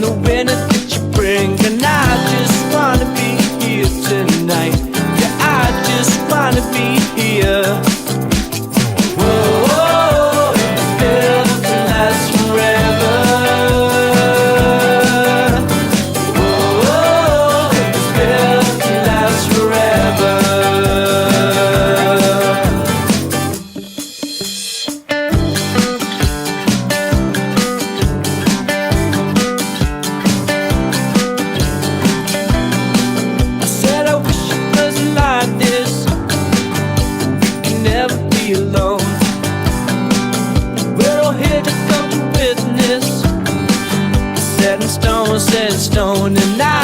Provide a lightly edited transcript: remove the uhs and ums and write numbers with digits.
the winter that you bring. And I just wanna be here tonight. Yeah, I just wanna be here. Whoa, built to last forever. Whoa, built to last forever. I said I wish it wasn't like this. We can never be alone. We're all here to come to witness. Set in stone, and I